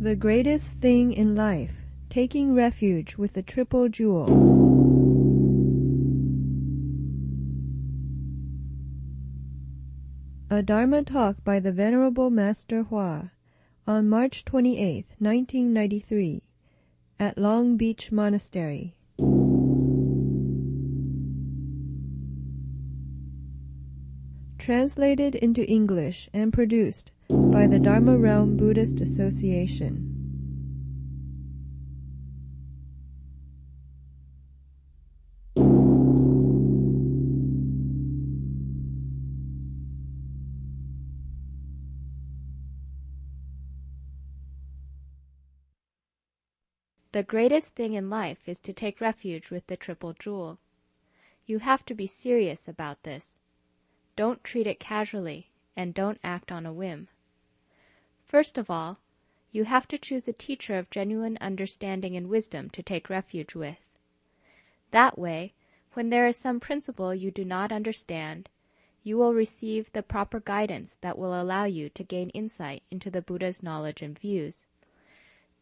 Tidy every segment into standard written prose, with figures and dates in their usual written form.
The greatest thing in life, taking refuge with the triple jewel. A Dharma talk by the Venerable Master Hua on March 28, 1993, at Long Beach Monastery. Translated into English and produced by the Dharma Realm Buddhist Association. The greatest thing in life is to take refuge with the triple jewel. You have to be serious about this. Don't treat it casually, and don't act on a whim. First of all, you have to choose a teacher of genuine understanding and wisdom to take refuge with. That way, when there is some principle you do not understand, you will receive the proper guidance that will allow you to gain insight into the Buddha's knowledge and views.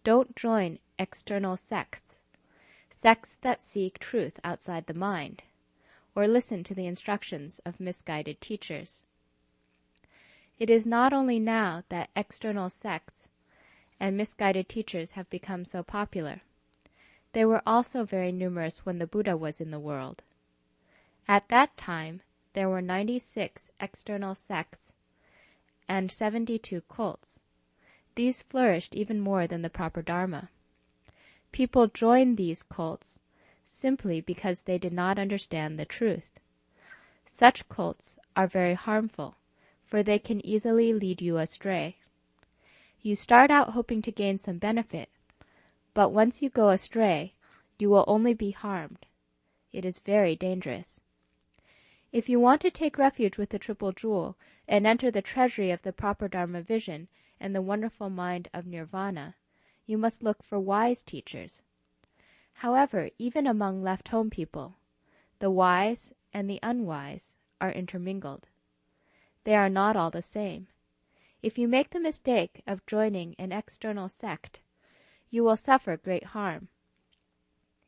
Don't join external sects, sects that seek truth outside the mind, or listen to the instructions of misguided teachers. It is not only now that external sects and misguided teachers have become so popular. They were also very numerous when the Buddha was in the world. At that time, there were 96 external sects and 72 cults. These flourished even more than the proper Dharma. People joined these cults simply because they did not understand the truth. Such cults are very harmful, for they can easily lead you astray. You start out hoping to gain some benefit, but once you go astray, you will only be harmed. It is very dangerous. If you want to take refuge with the Triple Jewel and enter the treasury of the proper Dharma vision and the wonderful mind of nirvana, you must look for wise teachers. However, even among left-home people, the wise and the unwise are intermingled. They are not all the same. If you make the mistake of joining an external sect, you will suffer great harm.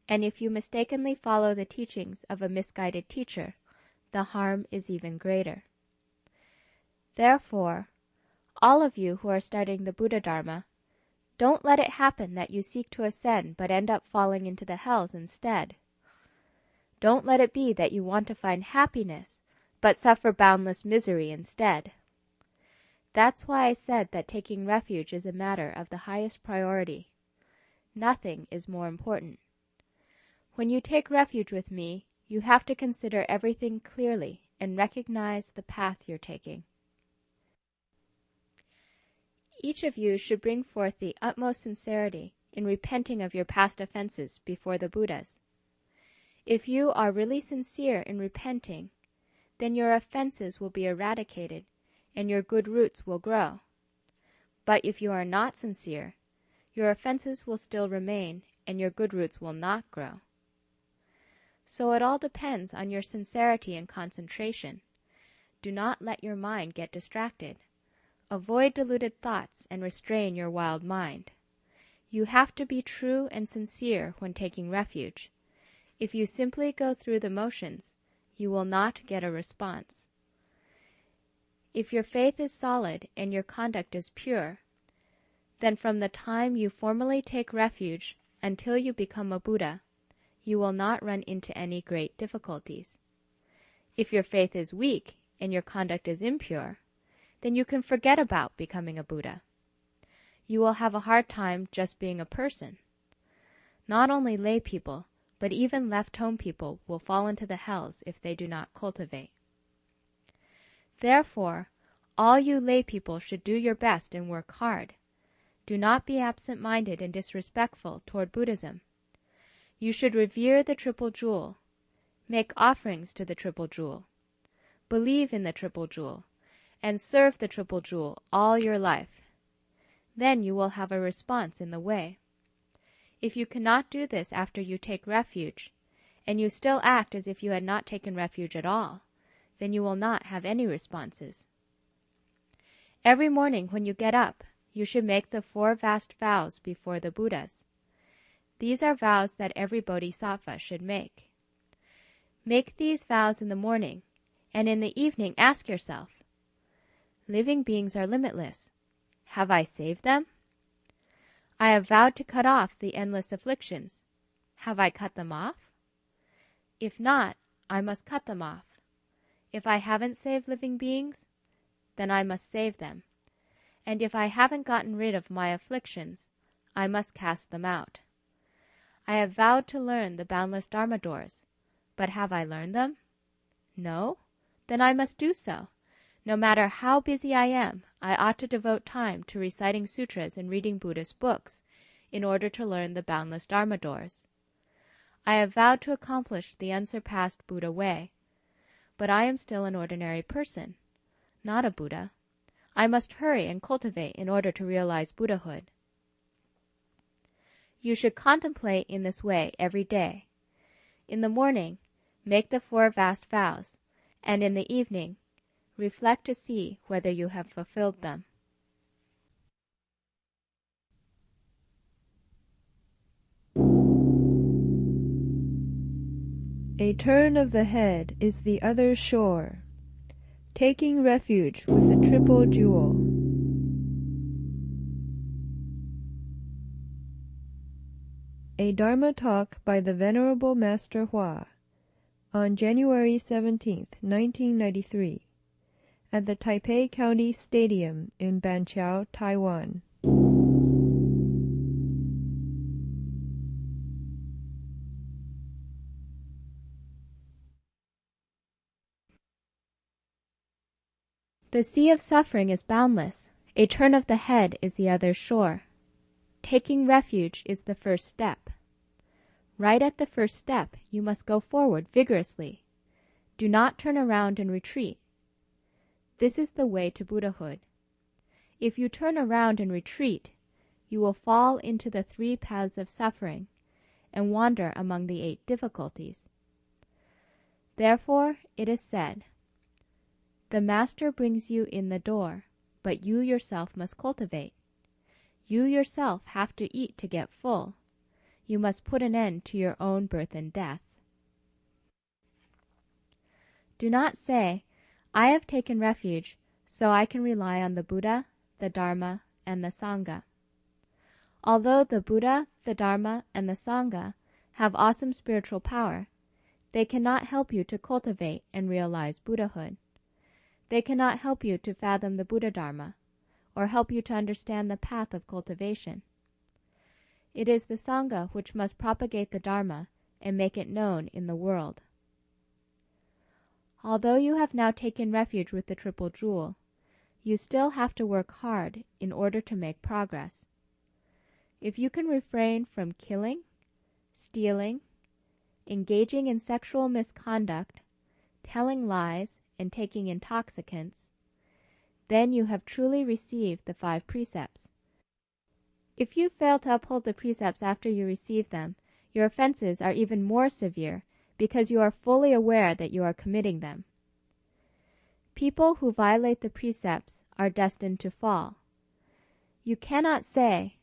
And if you mistakenly follow the teachings of a misguided teacher, the harm is even greater. Therefore, all of you who are studying the Buddha Dharma, don't let it happen that you seek to ascend but end up falling into the hells instead. Don't let it be that you want to find happiness but suffer boundless misery instead. That's why I said that taking refuge is a matter of the highest priority. Nothing is more important. When you take refuge with me, you have to consider everything clearly and recognize the path you're taking. Each of you should bring forth the utmost sincerity in repenting of your past offenses before the Buddhas. If you are really sincere in repenting, then your offenses will be eradicated and your good roots will grow. But if you are not sincere, your offenses will still remain and your good roots will not grow. So it all depends on your sincerity and concentration. Do not let your mind get distracted. Avoid deluded thoughts and restrain your wild mind. You have to be true and sincere when taking refuge. If you simply go through the motions, you will not get a response. If your faith is solid and your conduct is pure, then from the time you formally take refuge until you become a Buddha, you will not run into any great difficulties. If your faith is weak and your conduct is impure, then you can forget about becoming a Buddha. You will have a hard time just being a person. Not only lay people, but even left-home people will fall into the hells if they do not cultivate. Therefore, all you lay people should do your best and work hard. Do not be absent-minded and disrespectful toward Buddhism. You should revere the Triple Jewel, make offerings to the Triple Jewel, believe in the Triple Jewel, and serve the Triple Jewel all your life. Then you will have a response in the way. If you cannot do this after you take refuge, and you still act as if you had not taken refuge at all, then you will not have any responses. Every morning when you get up, you should make the 4 vast vows before the Buddhas. These are vows that every bodhisattva should make. Make these vows in the morning, and in the evening ask yourself, living beings are limitless. Have I saved them? I have vowed to cut off the endless afflictions. Have I cut them off? If not, I must cut them off. If I haven't saved living beings, then I must save them. And if I haven't gotten rid of my afflictions, I must cast them out. I have vowed to learn the boundless Dharma doors, but have I learned them? No? Then I must do so. No matter how busy I am, I ought to devote time to reciting sutras and reading Buddhist books in order to learn the boundless Dharma doors. I have vowed to accomplish the unsurpassed Buddha way, but I am still an ordinary person, not a Buddha. I must hurry and cultivate in order to realize Buddhahood. You should contemplate in this way every day. In the morning, make the 4 vast vows, and in the evening, reflect to see whether you have fulfilled them. A turn of the head is the other shore. Taking refuge with the triple jewel. A Dharma talk by the Venerable Master Hua on January 17, 1993, at the Taipei County Stadium in Banqiao, Taiwan. The sea of suffering is boundless. A turn of the head is the other shore. Taking refuge is the first step. Right at the first step, you must go forward vigorously. Do not turn around and retreat. This is the way to Buddhahood. If you turn around and retreat, you will fall into the 3 paths of suffering and wander among the 8 difficulties. Therefore, it is said, the Master brings you in the door, but you yourself must cultivate. You yourself have to eat to get full. You must put an end to your own birth and death. Do not say, I have taken refuge, so I can rely on the Buddha, the Dharma, and the Sangha. Although the Buddha, the Dharma, and the Sangha have awesome spiritual power, they cannot help you to cultivate and realize Buddhahood. They cannot help you to fathom the Buddha Dharma, or help you to understand the path of cultivation. It is the Sangha which must propagate the Dharma and make it known in the world. Although you have now taken refuge with the Triple Jewel, you still have to work hard in order to make progress. If you can refrain from killing, stealing, engaging in sexual misconduct, telling lies, and taking intoxicants, then you have truly received the 5 precepts. If you fail to uphold the precepts after you receive them, your offenses are even more severe because you are fully aware that you are committing them. People who violate the precepts are destined to fall. You cannot say,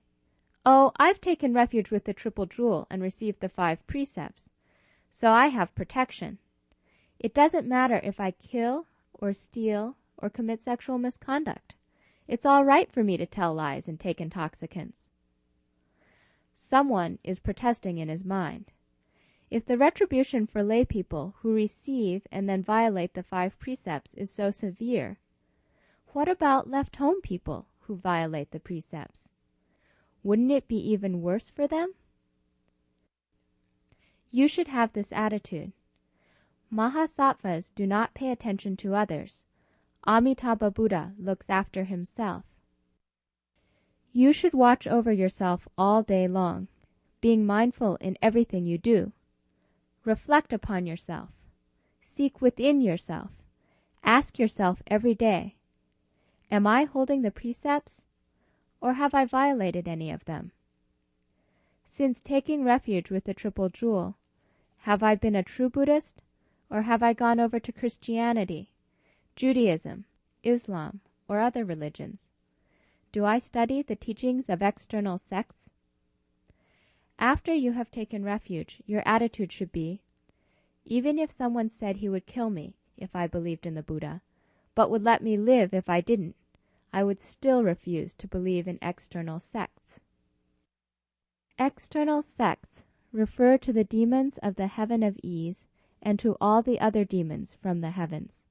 oh, I've taken refuge with the Triple Jewel and received the 5 precepts, so I have protection. It doesn't matter if I kill or steal or commit sexual misconduct. It's all right for me to tell lies and take intoxicants. Someone is protesting in his mind. If the retribution for lay people who receive and then violate the 5 precepts is so severe, what about left-home people who violate the precepts? Wouldn't it be even worse for them? You should have this attitude. Mahasattvas do not pay attention to others. Amitabha Buddha looks after himself. You should watch over yourself all day long, being mindful in everything you do. Reflect upon yourself. Seek within yourself. Ask yourself every day, am I holding the precepts, or have I violated any of them? Since taking refuge with the Triple Jewel, have I been a true Buddhist, or have I gone over to Christianity, Judaism, Islam, or other religions? Do I study the teachings of external sects? After you have taken refuge, your attitude should be, even if someone said he would kill me if I believed in the Buddha, but would let me live if I didn't, I would still refuse to believe in external sects. External sects refer to the demons of the heaven of ease and to all the other demons from the heavens.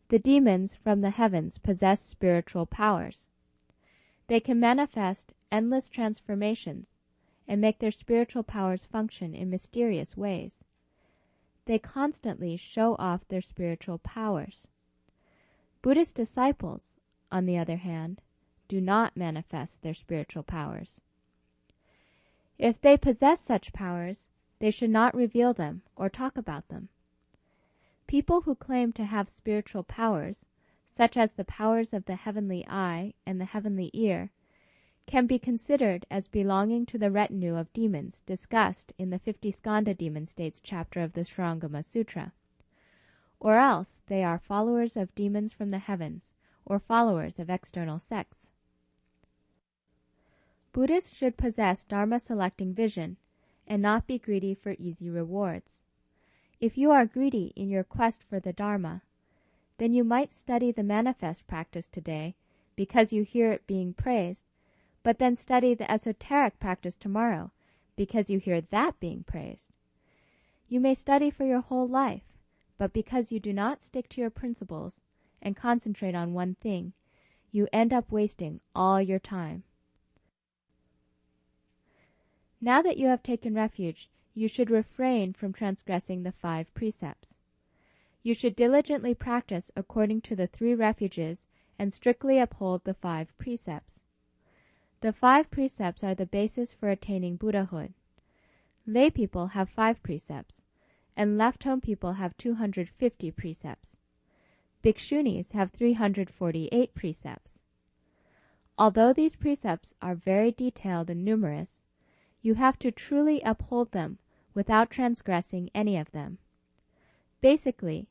The demons from the heavens possess spiritual powers. They can manifest endless transformations and make their spiritual powers function in mysterious ways. They constantly show off their spiritual powers. Buddhist disciples, on the other hand, do not manifest their spiritual powers. If they possess such powers, they should not reveal them or talk about them. People who claim to have spiritual powers, such as the powers of the heavenly eye and the heavenly ear, can be considered as belonging to the retinue of demons discussed in the 50 Skanda demon states chapter of the Shrangama Sutra. Or else they are followers of demons from the heavens, or followers of external sects. Buddhists should possess dharma-selecting vision and not be greedy for easy rewards. If you are greedy in your quest for the Dharma, then you might study the manifest practice today because you hear it being praised, but then study the esoteric practice tomorrow because you hear that being praised. You may study for your whole life, but because you do not stick to your principles and concentrate on one thing, you end up wasting all your time. Now that you have taken refuge, you should refrain from transgressing the 5 precepts. You should diligently practice according to the 3 refuges and strictly uphold the 5 precepts. The 5 precepts are the basis for attaining Buddhahood. Lay people have 5 precepts, and left-home people have 250 precepts. Bhikshunis have 348 precepts. Although these precepts are very detailed and numerous, you have to truly uphold them without transgressing any of them. Basically,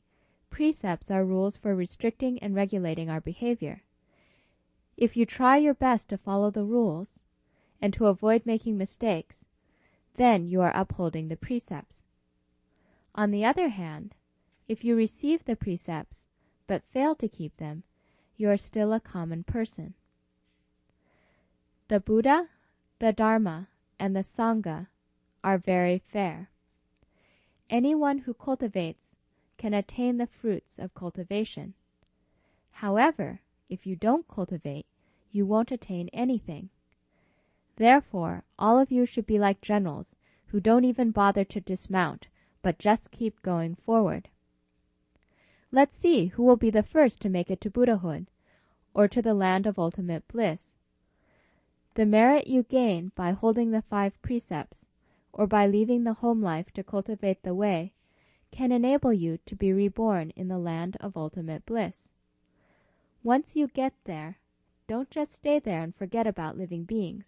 precepts are rules for restricting and regulating our behavior. If you try your best to follow the rules and to avoid making mistakes, then you are upholding the precepts. On the other hand, if you receive the precepts but fail to keep them, you are still a common person. The Buddha, the Dharma, and the Sangha are very fair. Anyone who cultivates can attain the fruits of cultivation. However, if you don't cultivate, you won't attain anything. Therefore, all of you should be like generals who don't even bother to dismount, but just keep going forward. Let's see who will be the first to make it to Buddhahood, or to the land of ultimate bliss. The merit you gain by holding the 5 precepts, or by leaving the home life to cultivate the way, can enable you to be reborn in the land of ultimate bliss. Once you get there, don't just stay there and forget about living beings.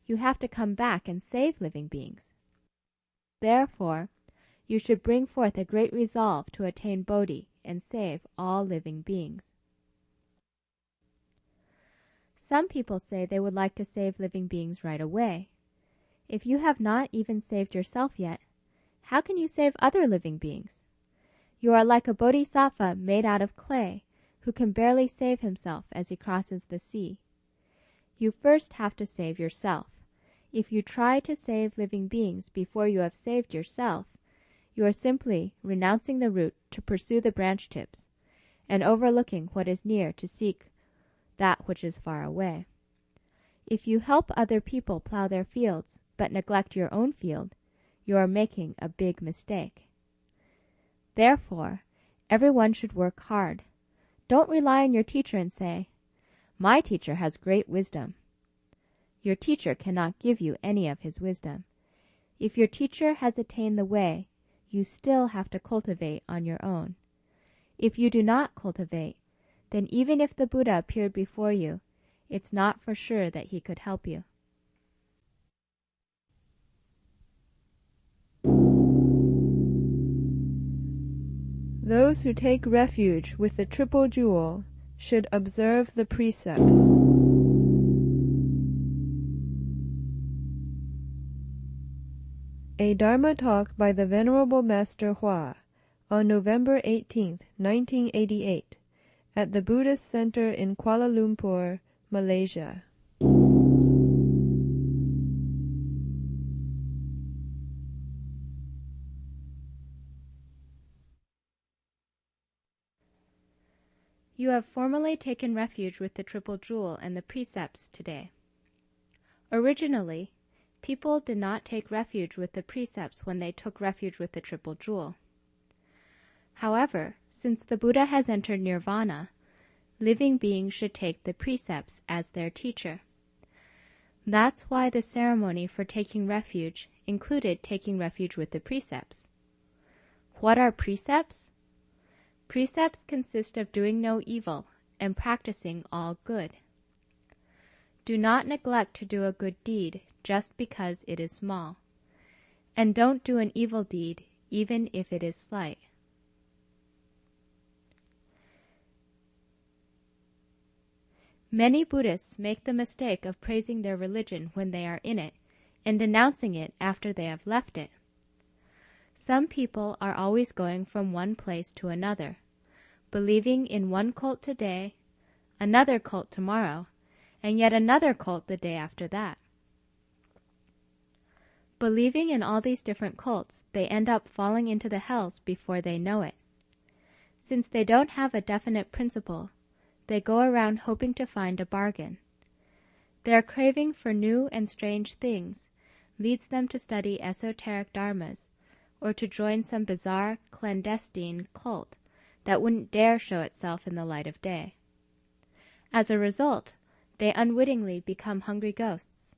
You have to come back and save living beings. Therefore, you should bring forth a great resolve to attain Bodhi and save all living beings. Some people say they would like to save living beings right away. If you have not even saved yourself yet, how can you save other living beings? You are like a bodhisattva made out of clay, who can barely save himself as he crosses the sea. You first have to save yourself. If you try to save living beings before you have saved yourself, you are simply renouncing the route to pursue the branch tips, and overlooking what is near to seek that which is far away. If you help other people plow their fields, but neglect your own field, you are making a big mistake. Therefore, everyone should work hard. Don't rely on your teacher and say, "My teacher has great wisdom." Your teacher cannot give you any of his wisdom. If your teacher has attained the way, you still have to cultivate on your own. If you do not cultivate, then even if the Buddha appeared before you, it's not for sure that he could help you. Those who take refuge with the Triple Jewel should observe the precepts. A Dharma talk by the Venerable Master Hua on November 18, 1988, at the Buddhist Center in Kuala Lumpur, Malaysia. You have formally taken refuge with the Triple Jewel and the precepts today. Originally, people did not take refuge with the precepts when they took refuge with the Triple Jewel. However, since the Buddha has entered nirvana, living beings should take the precepts as their teacher. That's why the ceremony for taking refuge included taking refuge with the precepts. What are precepts? Precepts consist of doing no evil and practicing all good. Do not neglect to do a good deed just because it is small, and don't do an evil deed even if it is slight. Many Buddhists make the mistake of praising their religion when they are in it and denouncing it after they have left it. Some people are always going from one place to another, believing in one cult today, another cult tomorrow, and yet another cult the day after that. Believing in all these different cults, they end up falling into the hells before they know it. Since they don't have a definite principle, they go around hoping to find a bargain. Their craving for new and strange things leads them to study esoteric dharmas or to join some bizarre, clandestine cult that wouldn't dare show itself in the light of day. As a result, they unwittingly become hungry ghosts,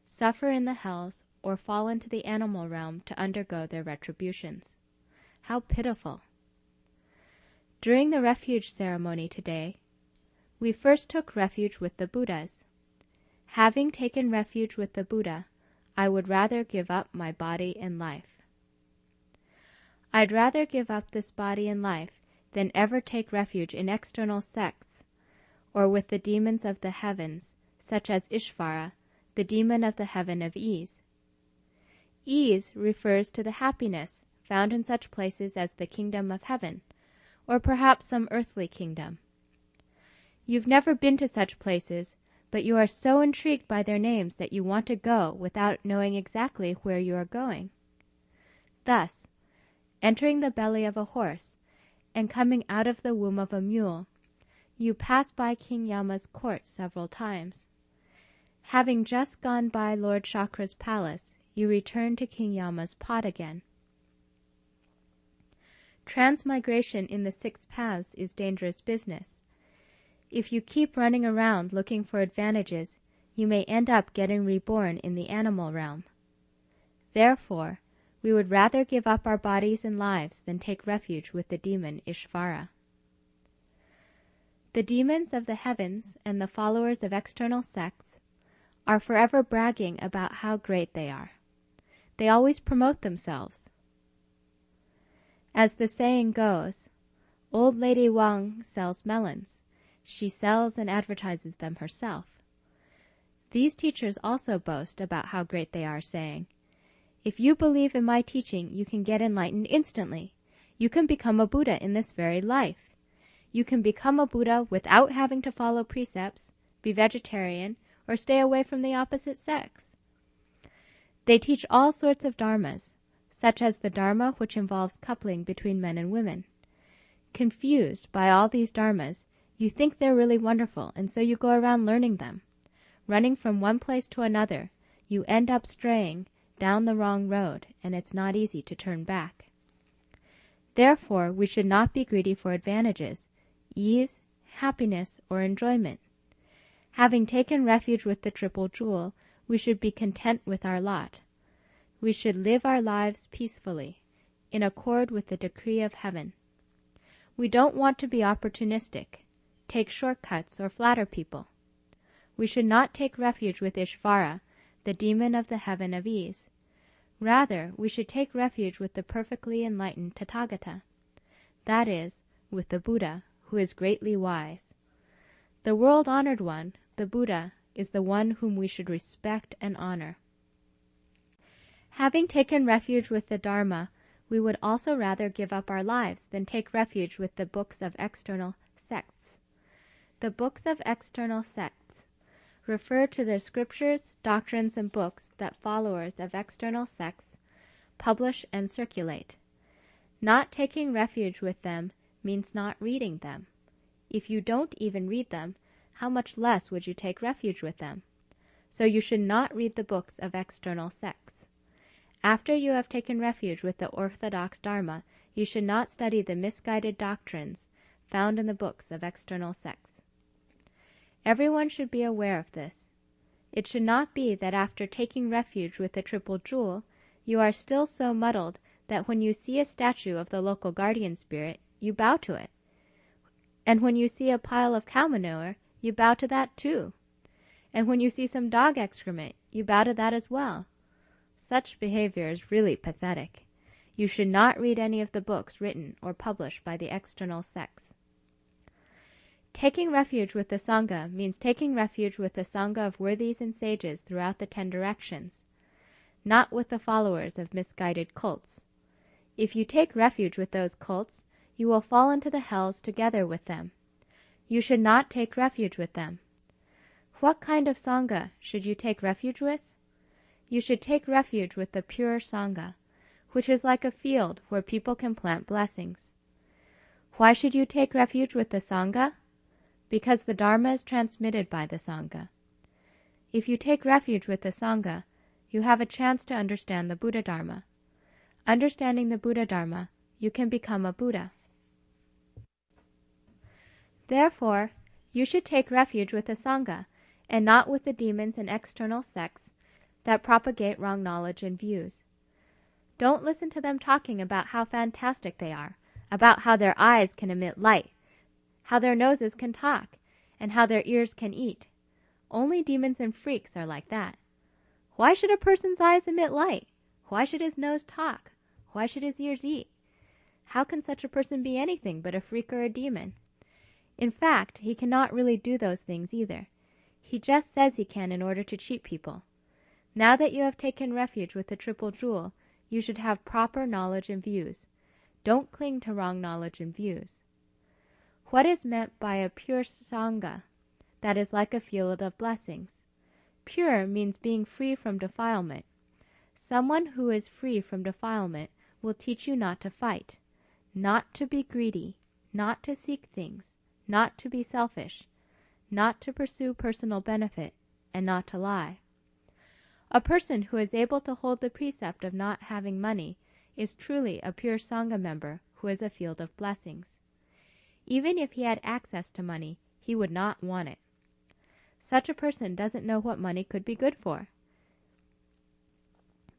suffer in the hells, or fall into the animal realm to undergo their retributions. How pitiful! During the refuge ceremony today, we first took refuge with the Buddhas. Having taken refuge with the Buddha, I would rather give up my body and life. I'd rather give up this body and life than ever take refuge in external sects, or with the demons of the heavens, such as Ishvara, the demon of the heaven of ease. Ease refers to the happiness found in such places as the kingdom of heaven, or perhaps some earthly kingdom. You've never been to such places, but you are so intrigued by their names that you want to go without knowing exactly where you are going. Thus, entering the belly of a horse and coming out of the womb of a mule, you pass by King Yama's court several times. Having just gone by Lord Chakra's palace, you return to King Yama's pot again. Transmigration in the 6 paths is dangerous business. If you keep running around looking for advantages, you may end up getting reborn in the animal realm. Therefore, we would rather give up our bodies and lives than take refuge with the demon Ishvara. The demons of the heavens and the followers of external sects are forever bragging about how great they are. They always promote themselves. As the saying goes, Old Lady Wang sells melons. She sells and advertises them herself. These teachers also boast about how great they are, saying, "If you believe in my teaching, you can get enlightened instantly. You can become a Buddha in this very life. You can become a Buddha without having to follow precepts, be vegetarian, or stay away from the opposite sex." They teach all sorts of dharmas, such as the dharma which involves coupling between men and women. Confused by all these dharmas, you think they're really wonderful, and so you go around learning them. Running from one place to another, you end up straying down the wrong road, and it's not easy to turn back. Therefore, we should not be greedy for advantages, ease, happiness, or enjoyment. Having taken refuge with the Triple Jewel, we should be content with our lot. We should live our lives peacefully, in accord with the decree of heaven. We don't want to be opportunistic, take shortcuts, or flatter people. We should not take refuge with Ishvara, the demon of the heaven of ease. Rather, we should take refuge with the perfectly enlightened Tathagata, that is, with the Buddha, who is greatly wise. The world-honored one, the Buddha, is the one whom we should respect and honor. Having taken refuge with the Dharma, we would also rather give up our lives than take refuge with the books of external sects. The books of external sects refer to the scriptures, doctrines, and books that followers of external sects publish and circulate. Not taking refuge with them means not reading them. If you don't even read them, how much less would you take refuge with them? So you should not read the books of external sects. After you have taken refuge with the orthodox Dharma, you should not study the misguided doctrines found in the books of external sects. Everyone should be aware of this. It should not be that after taking refuge with the Triple Jewel, you are still so muddled that when you see a statue of the local guardian spirit, you bow to it. And when you see a pile of cow manure, you bow to that too. And when you see some dog excrement, you bow to that as well. Such behavior is really pathetic. You should not read any of the books written or published by the external sects. Taking refuge with the Sangha means taking refuge with the Sangha of worthies and sages throughout the 10 directions, not with the followers of misguided cults. If you take refuge with those cults, you will fall into the hells together with them. You should not take refuge with them. What kind of Sangha should you take refuge with? You should take refuge with the pure Sangha, which is like a field where people can plant blessings. Why should you take refuge with the Sangha? Because the Dharma is transmitted by the Sangha. If you take refuge with the Sangha, you have a chance to understand the Buddha Dharma. Understanding the Buddha Dharma, you can become a Buddha. Therefore, you should take refuge with the Sangha, and not with the demons and external sects that propagate wrong knowledge and views. Don't listen to them talking about how fantastic they are, about how their eyes can emit light, how their noses can talk, and how their ears can eat. Only demons and freaks are like that. Why should a person's eyes emit light? Why should his nose talk? Why should his ears eat? How can such a person be anything but a freak or a demon? In fact, he cannot really do those things either. He just says he can in order to cheat people. Now that you have taken refuge with the Triple Jewel, you should have proper knowledge and views. Don't cling to wrong knowledge and views. What is meant by a pure Sangha that is like a field of blessings? Pure means being free from defilement. Someone who is free from defilement will teach you not to fight, not to be greedy, not to seek things, not to be selfish, not to pursue personal benefit, and not to lie. A person who is able to hold the precept of not having money is truly a pure Sangha member who is a field of blessings. Even if he had access to money, he would not want it. Such a person doesn't know what money could be good for.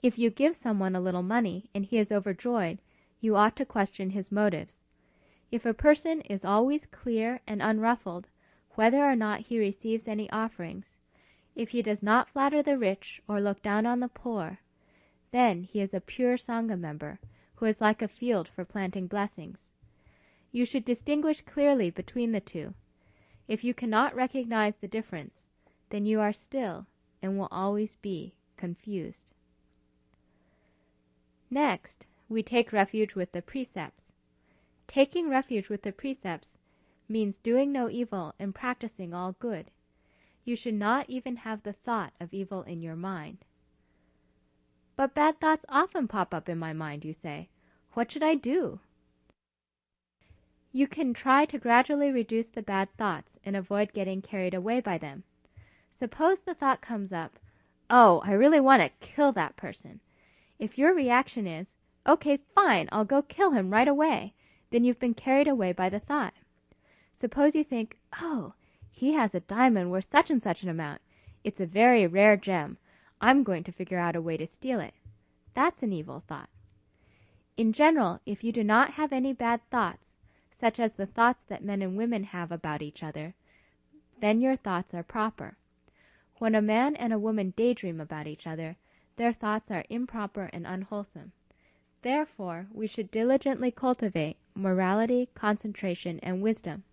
If you give someone a little money and he is overjoyed, you ought to question his motives. If a person is always clear and unruffled, whether or not he receives any offerings, if he does not flatter the rich or look down on the poor, then he is a pure Sangha member who is like a field for planting blessings. You should distinguish clearly between the two. If you cannot recognize the difference, then you are still and will always be confused. Next, we take refuge with the precepts. Taking refuge with the precepts means doing no evil and practicing all good. You should not even have the thought of evil in your mind. But bad thoughts often pop up in my mind, you say. What should I do? You can try to gradually reduce the bad thoughts and avoid getting carried away by them. Suppose the thought comes up, oh, I really want to kill that person. If your reaction is, okay, fine, I'll go kill him right away, then you've been carried away by the thought. Suppose you think, oh, he has a diamond worth such and such an amount. It's a very rare gem. I'm going to figure out a way to steal it. That's an evil thought. In general, if you do not have any bad thoughts, such as the thoughts that men and women have about each other, then your thoughts are proper. When a man and a woman daydream about each other, their thoughts are improper and unwholesome. Therefore, we should diligently cultivate morality, concentration, and wisdom,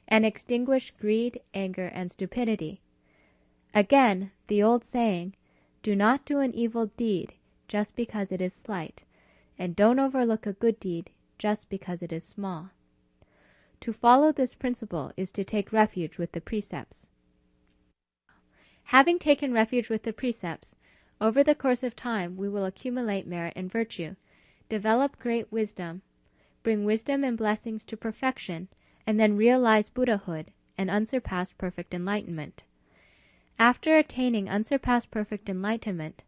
and extinguish greed, anger, and stupidity. Again, the old saying, do not do an evil deed, just because it is slight, and don't overlook a good deed just because it is small. To follow this principle is to take refuge with the precepts. Having taken refuge with the precepts, over the course of time we will accumulate merit and virtue, develop great wisdom, bring wisdom and blessings to perfection, and then realize Buddhahood and unsurpassed perfect enlightenment. After attaining unsurpassed perfect enlightenment,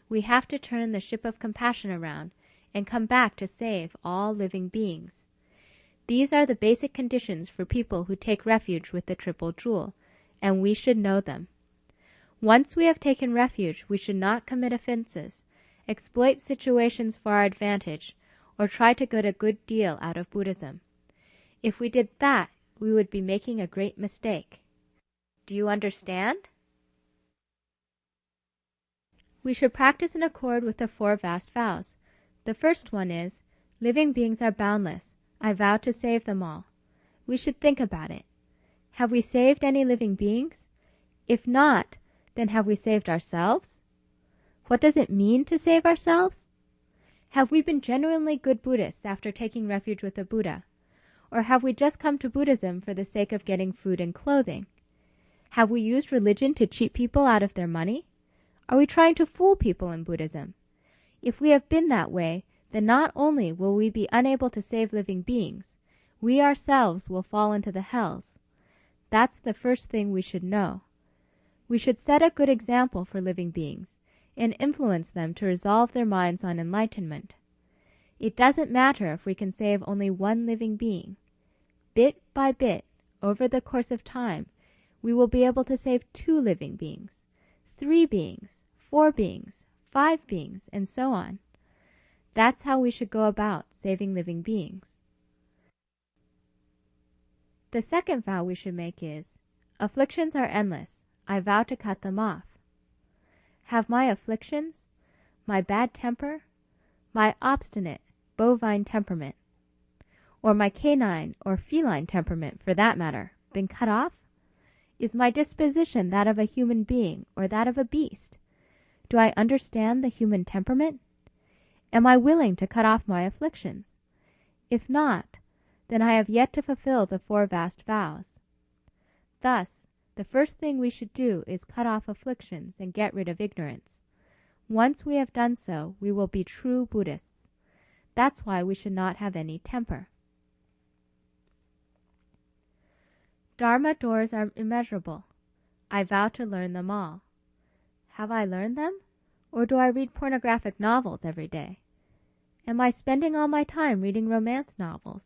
we have to turn the ship of compassion around and come back to save all living beings. These are the basic conditions for people who take refuge with the Triple Jewel, and we should know them. Once we have taken refuge, we should not commit offenses, exploit situations for our advantage, or try to get a good deal out of Buddhism. If we did that, we would be making a great mistake. Do you understand? We should practice in accord with the 4 vast vows. The first one is, living beings are boundless. I vow to save them all. We should think about it. Have we saved any living beings? If not, then have we saved ourselves? What does it mean to save ourselves? Have we been genuinely good Buddhists after taking refuge with the Buddha? Or have we just come to Buddhism for the sake of getting food and clothing? Have we used religion to cheat people out of their money? Are we trying to fool people in Buddhism? If we have been that way, then not only will we be unable to save living beings, we ourselves will fall into the hells. That's the first thing we should know. We should set a good example for living beings and influence them to resolve their minds on enlightenment. It doesn't matter if we can save only one living being. Bit by bit, over the course of time, we will be able to save 2 living beings, 3 beings, 4 beings, 5 beings, and so on. That's how we should go about saving living beings. The second vow we should make is, afflictions are endless. I vow to cut them off. Have my afflictions, my bad temper, my obstinate bovine temperament, or my canine or feline temperament for that matter, been cut off? Is my disposition that of a human being or that of a beast? Do I understand the human temperament? Am I willing to cut off my afflictions? If not, then I have yet to fulfill the 4 vast vows. Thus, the first thing we should do is cut off afflictions and get rid of ignorance. Once we have done so, we will be true Buddhists. That's why we should not have any temper. Dharma doors are immeasurable. I vow to learn them all. Have I learned them? Or do I read pornographic novels every day? Am I spending all my time reading romance novels?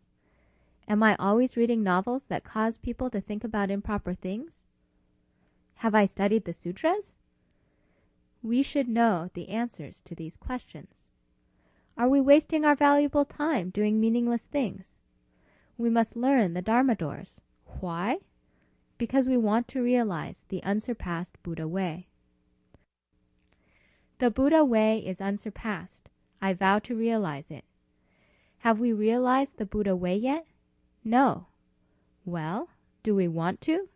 Am I always reading novels that cause people to think about improper things? Have I studied the sutras? We should know the answers to these questions. Are we wasting our valuable time doing meaningless things? We must learn the Dharma doors. Why? Because we want to realize the unsurpassed Buddha way. The Buddha way is unsurpassed. I vow to realize it. Have we realized the Buddha way yet? No. Well, do we want to?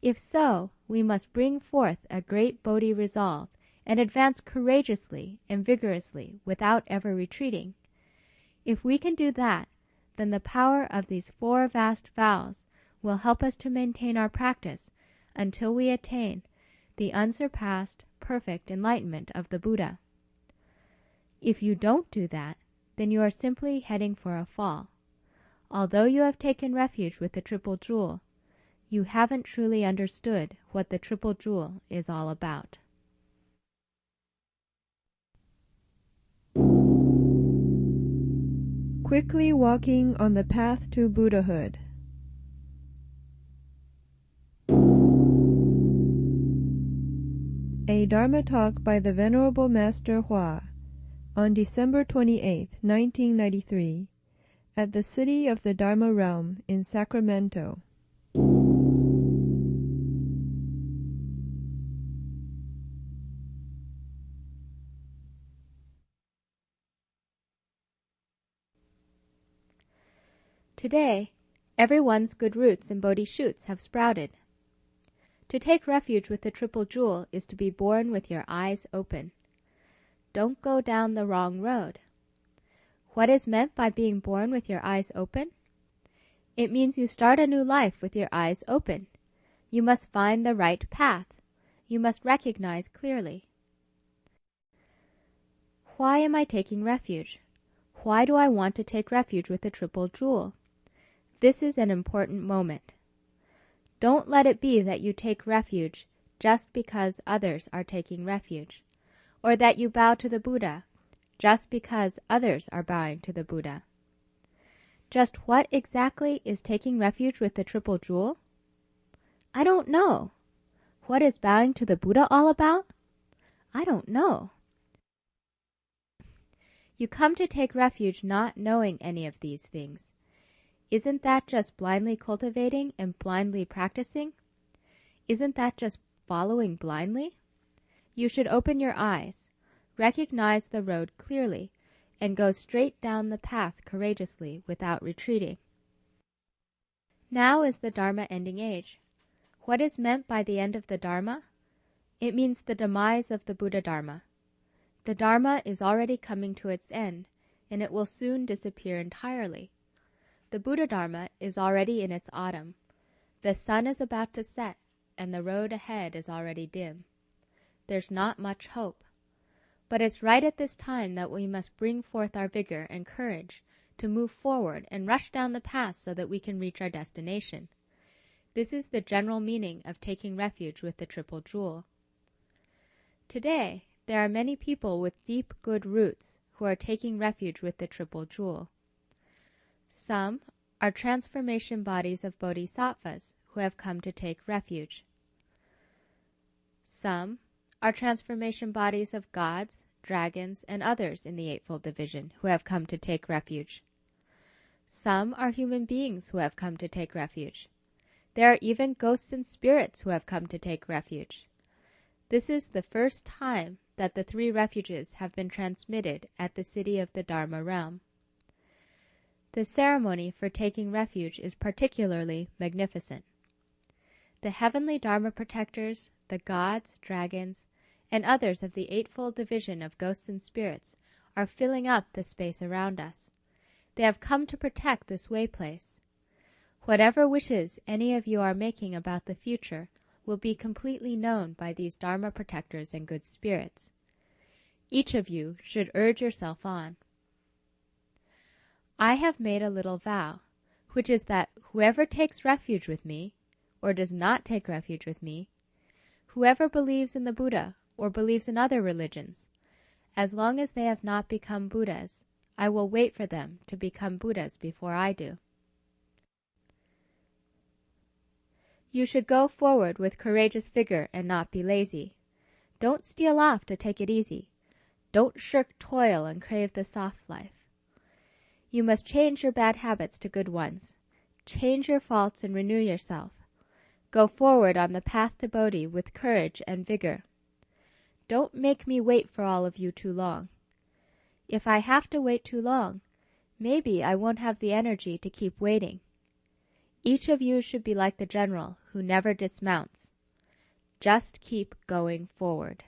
If so, we must bring forth a great Bodhi resolve and advance courageously and vigorously without ever retreating. If we can do that, then the power of these 4 vast vows will help us to maintain our practice until we attain the unsurpassed, perfect enlightenment of the Buddha. If you don't do that, then you are simply heading for a fall. Although you have taken refuge with the Triple Jewel, you haven't truly understood what the Triple Jewel is all about. Quickly walking on the path to Buddhahood. A Dharma talk by the Venerable Master Hua on December 28, 1993, at the City of the Dharma Realm in Sacramento. Today, everyone's good roots and Bodhi shoots have sprouted. To take refuge with the Triple Jewel is to be born with your eyes open. Don't go down the wrong road. What is meant by being born with your eyes open? It means you start a new life with your eyes open. You must find the right path. You must recognize clearly. Why am I taking refuge? Why do I want to take refuge with the Triple Jewel? This is an important moment. Don't let it be that you take refuge just because others are taking refuge, or that you bow to the Buddha just because others are bowing to the Buddha. Just what exactly is taking refuge with the Triple Jewel? I don't know. What is bowing to the Buddha all about? I don't know. You come to take refuge not knowing any of these things. Isn't that just blindly cultivating and blindly practicing? Isn't that just following blindly? You should open your eyes, recognize the road clearly, and go straight down the path courageously without retreating. Now is the Dharma ending age. What is meant by the end of the Dharma? It means the demise of the Buddha Dharma. The Dharma is already coming to its end, and it will soon disappear entirely. The Buddha Dharma is already in its autumn. The sun is about to set, and the road ahead is already dim. There's not much hope. But it's right at this time that we must bring forth our vigor and courage to move forward and rush down the path so that we can reach our destination. This is the general meaning of taking refuge with the Triple Jewel. Today, there are many people with deep good roots who are taking refuge with the Triple Jewel. Some are transformation bodies of bodhisattvas who have come to take refuge. Some are transformation bodies of gods, dragons, and others in the Eightfold Division who have come to take refuge. Some are human beings who have come to take refuge. There are even ghosts and spirits who have come to take refuge. This is the first time that the 3 refuges have been transmitted at the city of the Dharma realm. The ceremony for taking refuge is particularly magnificent. The heavenly Dharma protectors, the gods, dragons, and others of the Eightfold Division of ghosts and spirits are filling up the space around us. They have come to protect this way place. Whatever wishes any of you are making about the future will be completely known by these Dharma protectors and good spirits. Each of you should urge yourself on. I have made a little vow, which is that whoever takes refuge with me, or does not take refuge with me, whoever believes in the Buddha or believes in other religions, as long as they have not become Buddhas, I will wait for them to become Buddhas before I do. You should go forward with courageous vigor and not be lazy. Don't steal off to take it easy. Don't shirk toil and crave the soft life. You must change your bad habits to good ones. Change your faults and renew yourself. Go forward on the path to Bodhi with courage and vigor. Don't make me wait for all of you too long. If I have to wait too long, maybe I won't have the energy to keep waiting. Each of you should be like the general who never dismounts. Just keep going forward.